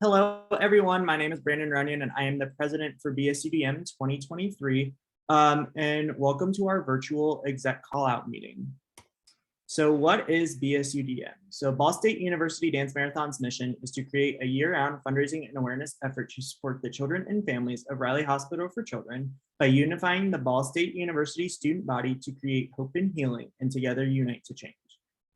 Hello, everyone. My name is Brandon Runyon, and I am the president for BSUDM 2023. And welcome to our virtual exec call-out meeting. So what is BSUDM? So Ball State University Dance Marathon's mission is to create a year-round fundraising and awareness effort to support the children and families of Riley Hospital for Children by unifying the Ball State University student body to create hope and healing, and together unite to change.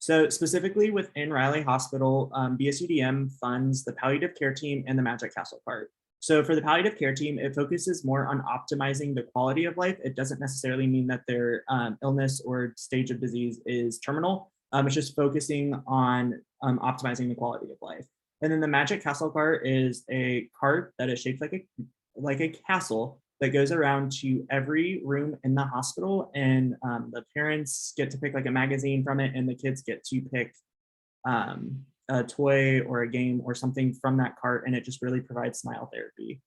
So specifically within Riley Hospital, BSUDM funds the palliative care team and the Magic Castle part. So for the palliative care team, it focuses more on optimizing the quality of life. It doesn't necessarily mean that their illness or stage of disease is terminal. It's just focusing on optimizing the quality of life. And then the Magic Castle cart is a cart that is shaped like a castle that goes around to every room in the hospital, and the parents get to pick like a magazine from it, and the kids get to pick a toy or a game or something from that cart, and it just really provides smile therapy.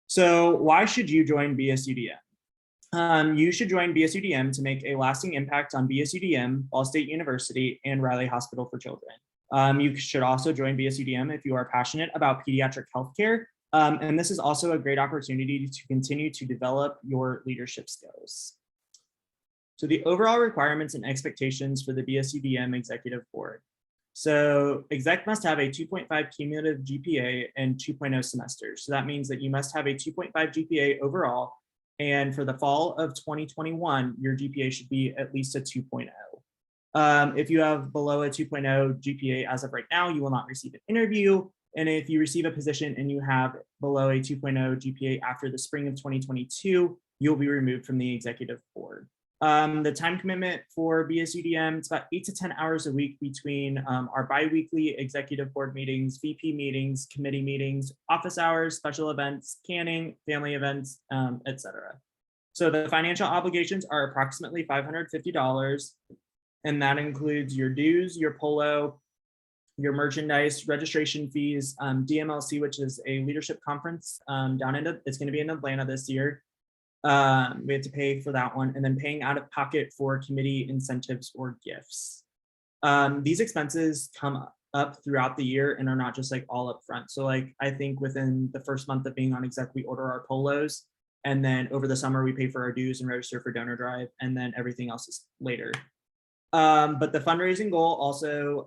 So why should you join BSUDM? You should join BSUDM to make a lasting impact on BSUDM, Ball State University, and Riley Hospital for Children. You should also join BSUDM if you are passionate about pediatric healthcare. And this is also a great opportunity to continue to develop your leadership skills. So the overall requirements and expectations for the BSUDM Executive Board. So exec must have a 2.5 cumulative GPA and 2.0 semesters. So that means that you must have a 2.5 GPA overall. And for the fall of 2021, your GPA should be at least a 2.0. If you have below a 2.0 GPA as of right now, you will not receive an interview. And if you receive a position and you have below a 2.0 GPA after the spring of 2022, you'll be removed from the executive board. The time commitment for BSUDM, it's about 8 to 10 hours a week between our bi-weekly executive board meetings, VP meetings, committee meetings, office hours, special events, canning, family events, etc. So the financial obligations are approximately $550, and that includes your dues, your polo, your merchandise, registration fees, DMLC, which is a leadership conference it's going to be in Atlanta this year. We have to pay for that one, and then paying out of pocket for committee incentives or gifts. These expenses come up throughout the year and are not just like all up front. So like I think within the first month of being on exec, we order our polos, and then over the summer we pay for our dues and register for donor drive, and then everything else is later. But the fundraising goal also,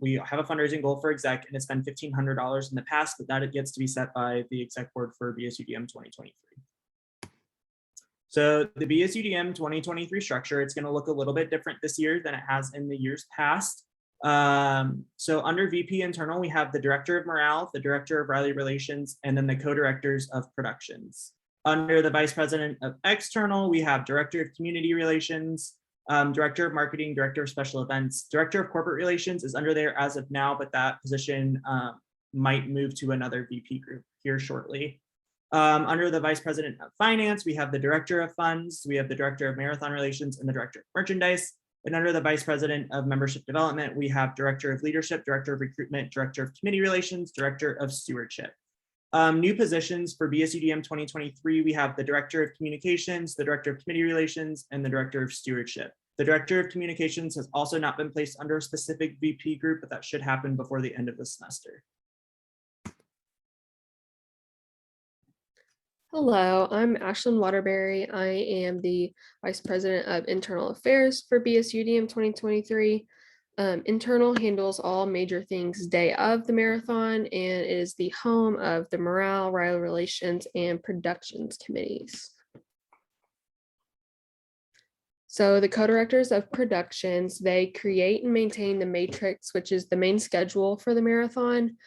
we have a fundraising goal for exec, and it's been $1,500 in the past, but that it gets to be set by the exec board for BSUDM 2023. So the BSUDM 2023 structure, it's going to look a little bit different this year than it has in the years past. So under VP internal, we have the director of morale, the director of Riley relations, and then the co-directors of productions. Under the vice president of external, we have director of community relations, director of marketing, director of special events. Director of corporate relations is under there as of now, but that position might move to another VP group here shortly. Under the vice president of finance, we have the director of funds, we have the director of marathon relations, and the director of merchandise. And under the vice president of membership development, we have director of leadership, director of recruitment, director of committee relations, director of stewardship. New positions for BSUDM 2023, we have the director of communications, the director of committee relations, and the director of stewardship. The director of communications has also not been placed under a specific VP group, but that should happen before the end of the semester. Hello, I'm Ashlyn Waterbury. I am the Vice President of Internal Affairs for BSUDM 2023. Internal handles all major things day of the marathon, and is the home of the morale, Riley relations, and productions committees. So the co-directors of productions, they create and maintain the matrix, which is the main schedule for the marathon.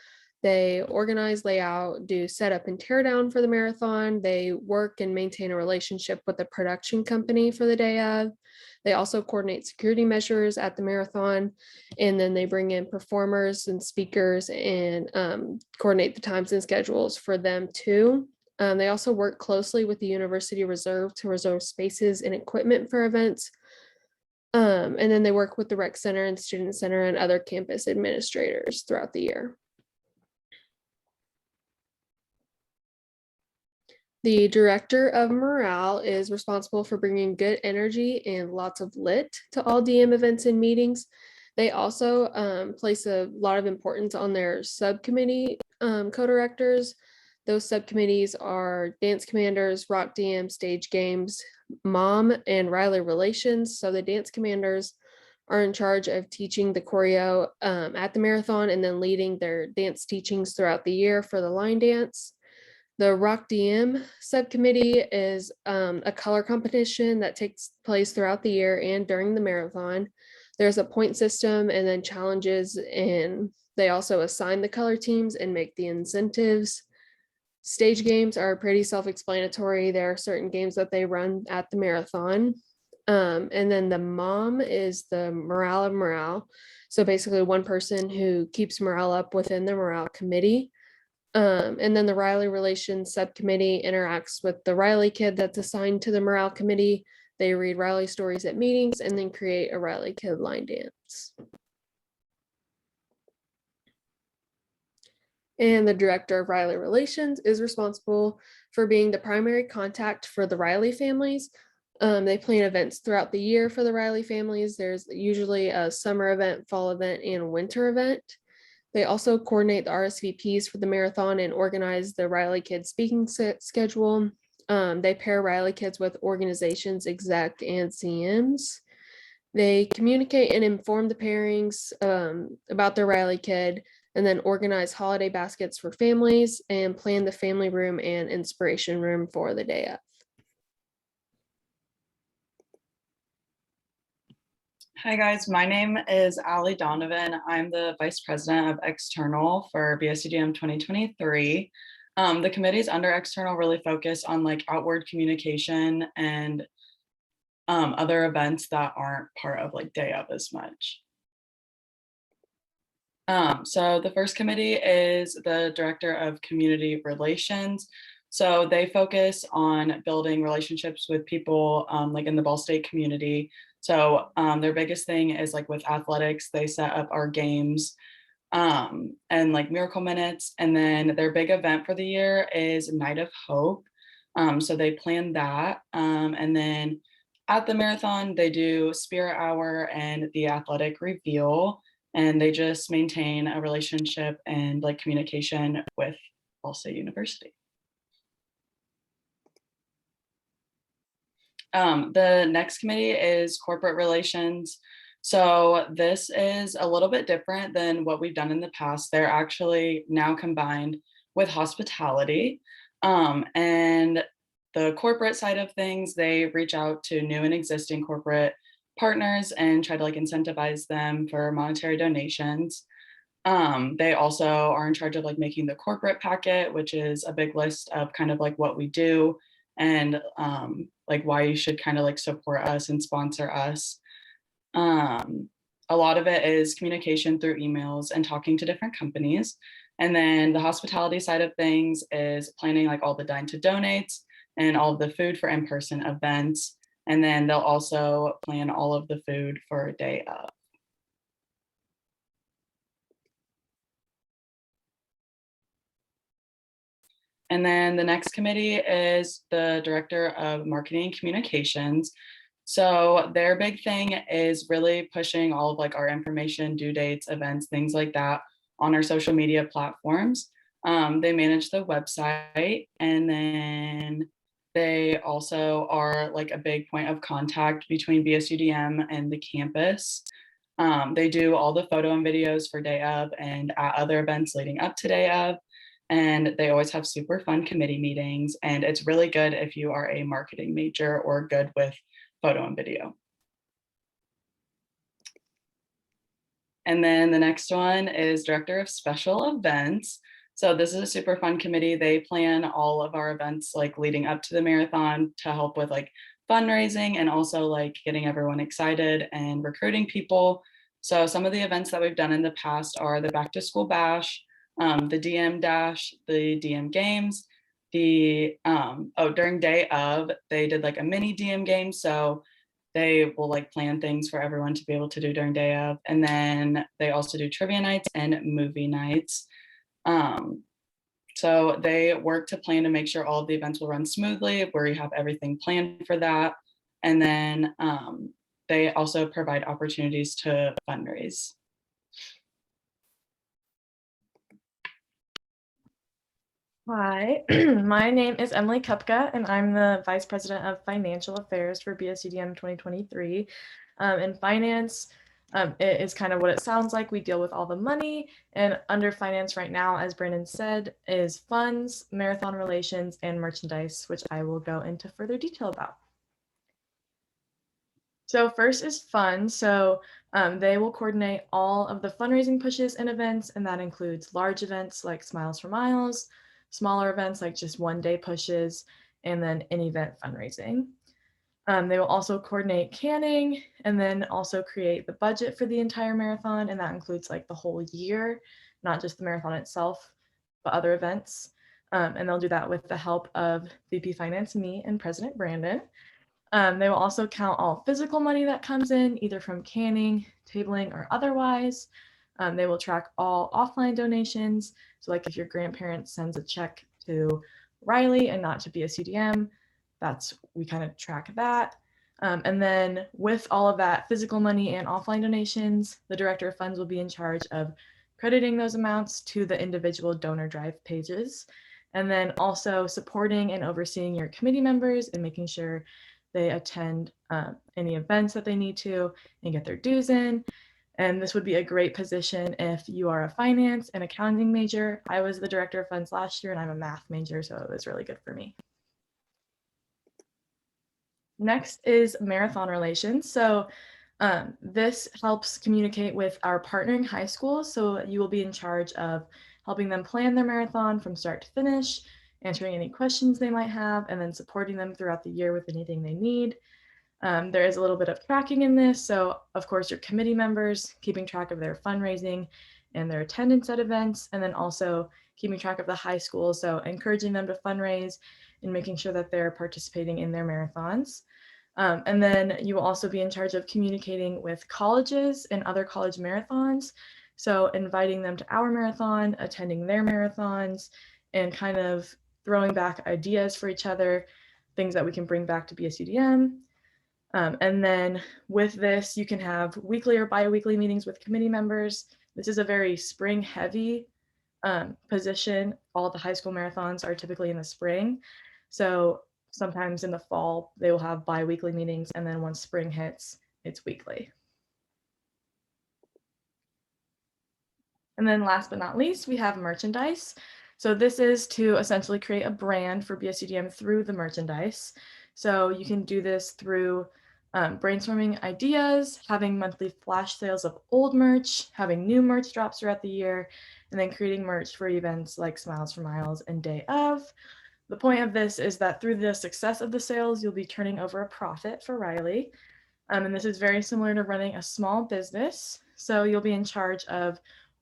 They organize, lay out, do setup and tear down for the marathon. They work and maintain a relationship with the production company for the day of. They also coordinate security measures at the marathon, and then they bring in performers and speakers and coordinate the times and schedules for them too. They also work closely with the University Reserve to reserve spaces and equipment for events. And then they work with the Rec Center and Student Center and other campus administrators throughout the year. The director of morale is responsible for bringing good energy and lots of lit to all DM events and meetings. They also place a lot of importance on their subcommittee co-directors. Those subcommittees are dance commanders, rock DM, stage games, mom, and Riley relations. So the dance commanders are in charge of teaching the choreo at the marathon and then leading their dance teachings throughout the year for the line dance. The Rock DM subcommittee is a color competition that takes place throughout the year and during the marathon. There's a point system and then challenges, and they also assign the color teams and make the incentives. Stage games are pretty self-explanatory. There are certain games that they run at the marathon. And then the mom is the morale of morale. So basically one person who keeps morale up within the morale committee. And then the Riley Relations Subcommittee interacts with the Riley kid that's assigned to the morale committee. They read Riley stories at meetings and then create a Riley kid line dance. And the director of Riley Relations is responsible for being the primary contact for the Riley families. They plan events throughout the year for the Riley families. There's usually a summer event, fall event, and a winter event. They also coordinate the RSVPs for the marathon and organize the Riley Kids speaking schedule. They pair Riley Kids with organizations, exec, and CMs. They communicate and inform the pairings about their Riley Kid, and then organize holiday baskets for families and plan the family room and inspiration room for the day of. Hi guys, my name is Allie Donovan. I'm the Vice President of External for BSUDM 2023. The committees under External really focus on like outward communication and other events that aren't part of like day of as much. So the first committee is the Director of Community Relations. So they focus on building relationships with people like in the Ball State community. So their biggest thing is like with athletics, they set up our games and like miracle minutes. And then their big event for the year is Night of Hope. So they plan that. And then at the marathon, they do Spirit Hour and the Athletic Reveal. And they just maintain a relationship and like communication with Ball State University. The next committee is corporate relations. So this is a little bit different than what we've done in the past. They're actually now combined with hospitality. And the corporate side of things, they reach out to new and existing corporate partners and try to like incentivize them for monetary donations. They also are in charge of like making the corporate packet, which is a big list of kind of like what we do and like why you should kind of like support us and sponsor us. A lot of it is communication through emails and talking to different companies. And then the hospitality side of things is planning like all the dine to donates and all of the food for in-person events. And then they'll also plan all of the food for a day of. And then the next committee is the Director of Marketing and Communications. So their big thing is really pushing all of like our information, due dates, events, things like that on our social media platforms. They manage the website, and then they also are like a big point of contact between BSUDM and the campus. They do all the photo and videos for day of and at other events leading up to day of. And they always have super fun committee meetings. And it's really good if you are a marketing major or good with photo and video. And then the next one is Director of Special Events. So this is a super fun committee. They plan all of our events like leading up to the marathon to help with like fundraising and also like getting everyone excited and recruiting people. So some of the events that we've done in the past are the Back to School Bash, the DM Dash, the DM Games, the during day of, they did like a mini DM game. So they will like plan things for everyone to be able to do during day of. And then they also do trivia nights and movie nights. So they work to plan to make sure all of the events will run smoothly, where you have everything planned for that. And then they also provide opportunities to fundraise. Hi, my name is Emily Kupka, and I'm the Vice President of Financial Affairs for BSUDM 2023. In finance, it is kind of what it sounds like. We deal with all the money, and under finance right now, as Brandon said, is funds, marathon relations, and merchandise, which I will go into further detail about. So first is funds. So they will coordinate all of the fundraising pushes and events, and that includes large events like Smiles for Miles, smaller events like just one-day pushes, and then in-event fundraising. They will also coordinate canning and then also create the budget for the entire marathon, and that includes like the whole year, not just the marathon itself, but other events. And they'll do that with the help of VP Finance, me, and President Brandon. They will also count all physical money that comes in, either from canning, tabling, or otherwise. They will track all offline donations. So like if your grandparent sends a check to Riley and not to BSUDM, we kind of track that. And then with all of that physical money and offline donations, the Director of Funds will be in charge of crediting those amounts to the individual donor drive pages. And then also supporting and overseeing your committee members and making sure they attend any events that they need to and get their dues in. And this would be a great position if you are a finance and accounting major. I was the Director of Funds last year and I'm a math major, so it was really good for me. Next is marathon relations. So this helps communicate with our partnering high schools. So you will be in charge of helping them plan their marathon from start to finish, answering any questions they might have, and then supporting them throughout the year with anything they need. There is a little bit of tracking in this. So of course, your committee members keeping track of their fundraising and their attendance at events, and then also keeping track of the high school. So encouraging them to fundraise and making sure that they're participating in their marathons. And then you will also be in charge of communicating with colleges and other college marathons. So inviting them to our marathon, attending their marathons, and kind of throwing back ideas for each other, things that we can bring back to BSUDM. And then with this, you can have weekly or bi-weekly meetings with committee members. This is a very spring heavy position. All the high school marathons are typically in the spring. So sometimes in the fall, they will have bi-weekly meetings. And then once spring hits, it's weekly. And then last but not least, we have merchandise. So this is to essentially create a brand for BSUDM through the merchandise. So you can do this through brainstorming ideas, having monthly flash sales of old merch, having new merch drops throughout the year, and then creating merch for events like Smiles for Miles and Day of. The point of this is that through the success of the sales, you'll be turning over a profit for Riley. And this is very similar to running a small business. So you'll be in charge of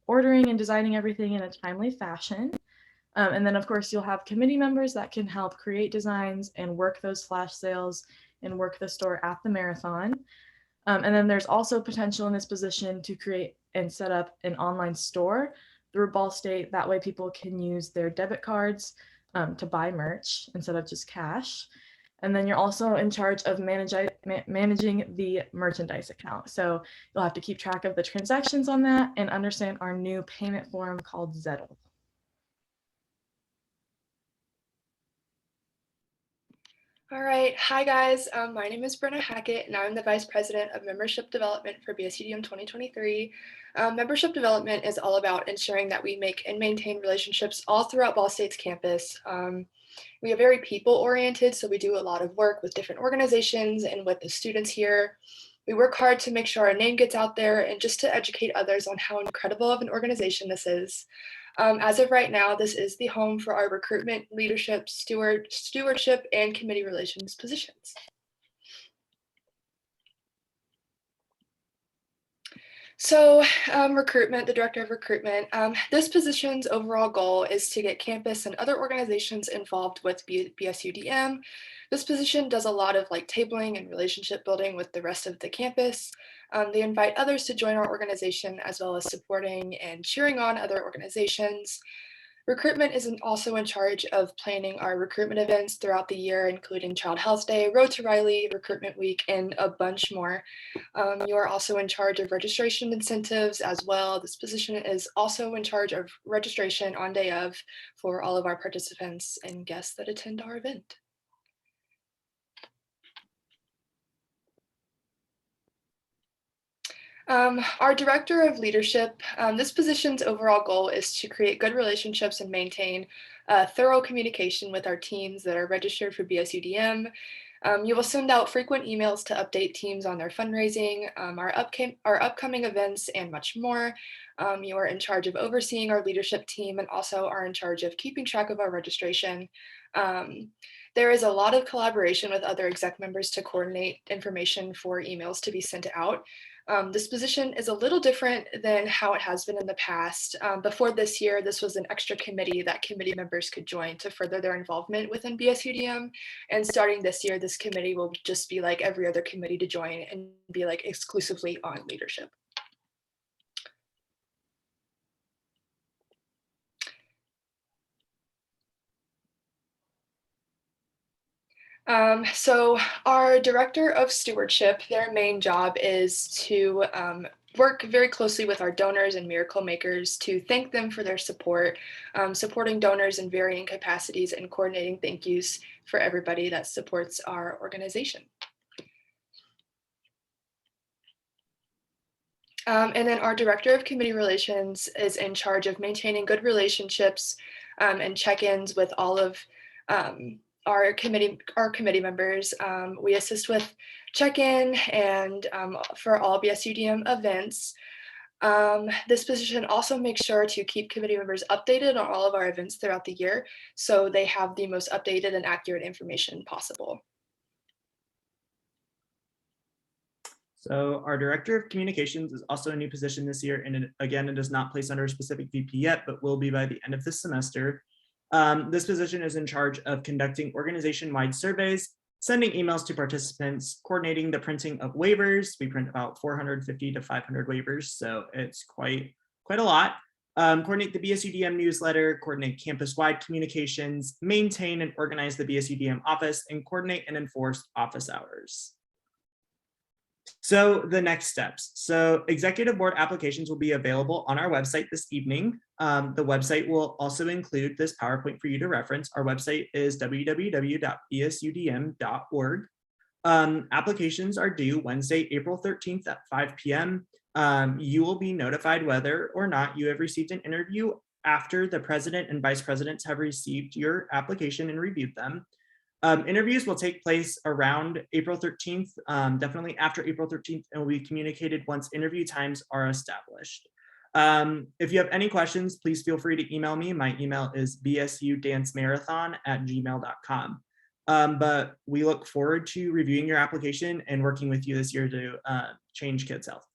ordering and designing everything in a timely fashion. And then of course you'll have committee members that can help create designs and work those flash sales and work the store at the marathon. And then there's also potential in this position to create and set up an online store through Ball State. That way people can use their debit cards to buy merch instead of just cash. And then you're also in charge of managing the merchandise account. So you'll have to keep track of the transactions on that and understand our new payment form called Zettle. All right, hi guys, my name is Brenna Hackett and I'm the Vice President of Membership Development for BSUDM 2023. Membership development is all about ensuring that we make and maintain relationships all throughout Ball State's campus. We are very people-oriented, so we do a lot of work with different organizations and with the students here. We work hard to make sure our name gets out there and just to educate others on how incredible of an organization this is. As of right now, this is the home for our recruitment, leadership, stewardship, and committee relations positions. So recruitment, the Director of Recruitment, this position's overall goal is to get campus and other organizations involved with BSUDM. This position does a lot of like tabling and relationship building with the rest of the campus. They invite others to join our organization as well as supporting and cheering on other organizations. Recruitment is also in charge of planning our recruitment events throughout the year, including Child Health Day, Road to Riley, Recruitment Week, and a bunch more. You are also in charge of registration incentives as well. This position is also in charge of registration on day of for all of our participants and guests that attend our event. Our Director of Leadership, this position's overall goal is to create good relationships and maintain thorough communication with our teams that are registered for BSUDM. You will send out frequent emails to update teams on their fundraising, our upcoming events, and much more. You are in charge of overseeing our leadership team and also are in charge of keeping track of our registration. There is a lot of collaboration with other exec members to coordinate information for emails to be sent out. This position is a little different than how it has been in the past. Before this year, this was an extra committee that committee members could join to further their involvement within BSUDM. And starting this year, this committee will just be like every other committee to join and be like exclusively on leadership. So our Director of Stewardship, their main job is to work very closely with our donors and miracle makers to thank them for their support, supporting donors in varying capacities and coordinating thank yous for everybody that supports our organization. And then our Director of Community Relations is in charge of maintaining good relationships and check-ins with all of our committee members. We assist with check-in and for all BSUDM events. This position also makes sure to keep committee members updated on all of our events throughout the year, so they have the most updated and accurate information possible. So our Director of Communications is also a new position this year, and again, it is not placed under a specific VP yet, but will be by the end of this semester. This position is in charge of conducting organization-wide surveys, sending emails to participants, coordinating the printing of waivers. We print about 450 to 500 waivers, so it's quite a lot. Coordinate the BSUDM newsletter, coordinate campus-wide communications, maintain and organize the BSUDM office, and coordinate and enforce office hours. So the next steps. So executive board applications will be available on our website this evening. The website will also include this PowerPoint for you to reference. Our website is www.bsudm.org. Applications are due Wednesday, April 13th at 5 p.m. You will be notified whether or not you have received an interview after the president and vice presidents have received your application and reviewed them. Interviews will take place around April 13th, definitely after April 13th, and will be communicated once interview times are established. If you have any questions, please feel free to email me. My email is bsudancemarathon@gmail.com. But we look forward to reviewing your application and working with you this year to change kids' health.